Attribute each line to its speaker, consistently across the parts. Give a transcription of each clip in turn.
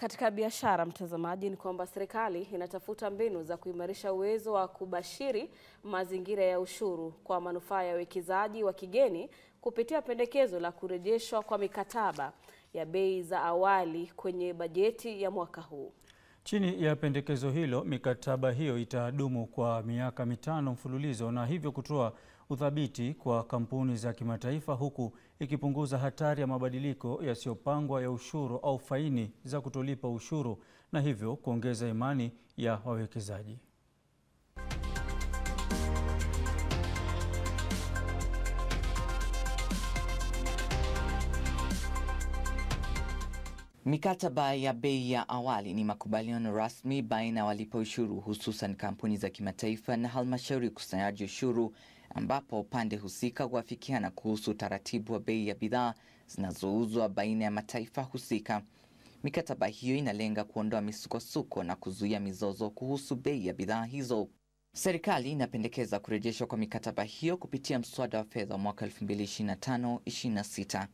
Speaker 1: Katika biashara, mtazamaji, ni kwamba serikali inatafuta mbinu za kuimarisha uwezo wa kubashiri mazingira ya ushuru kwa manufaa ya wawekezaji wa kigeni kupitia pendekezo la kurejeshwa kwa mikataba ya bei za awali kwenye bajeti ya mwaka huu.
Speaker 2: Chini ya pendekezo hilo, mikataba hiyo itadumu kwa miaka 5 mfululizo na hivyo kutoa uthabiti kwa kampuni za kimataifa, huku ikipunguza hatari ya mabadiliko yasiyopangwa ya ushuru au faini za kutolipa ushuru na hivyo kuongeza imani ya wawekezaji.
Speaker 3: Mikataba ya bei ya awali ni makubaliano rasmi baina ya walipa ushuru, hususan kampuni za kimataifa na halmashauri ukusanyaji ushuru, ambapo pande husika huafikiana kuhusu utaratibu wa bei ya bidhaa zinazouzwa baina ya mataifa husika. Mikataba hiyo inalenga kuondoa misukosuko na kuzuia mizozo kuhusu bei ya bidhaa hizo. Serikali inapendekeza kurejeshwa kwa mikataba hiyo kupitia mswada wa fedha mwaka 2025-26.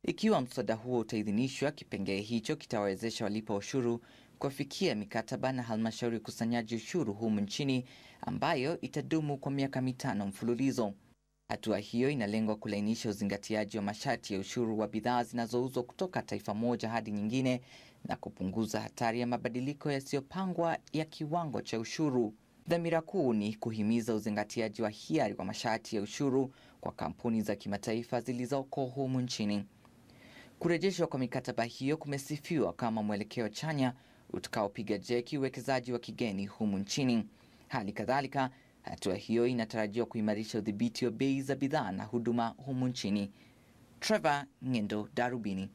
Speaker 3: Ikiwa mswada huo utaidhinishwa, kipengele hicho kitawawezesha walipa ushuru kufikia mikataba na halmashauri ukusanyaji ushuru humu nchini ambayo itadumu kwa miaka 5 mfululizo. Hatua hiyo inalengwa kulainisha uzingatiaji wa masharti ya ushuru wa bidhaa zinazouzwa kutoka taifa moja hadi nyingine na kupunguza hatari ya mabadiliko yasiyopangwa ya kiwango cha ushuru. Dhamira kuu ni kuhimiza uzingatiaji wa hiari wa masharti ya ushuru kwa kampuni za kimataifa zilizoko humu nchini. Kurejeshwa kwa mikataba hiyo kumesifiwa kama mwelekeo chanya utakaopiga jeki uwekezaji wa kigeni humu nchini. Hali kadhalika, hatua hiyo inatarajiwa kuimarisha udhibiti wa bei za bidhaa na huduma humu nchini. Trevor Ngendo, Darubini.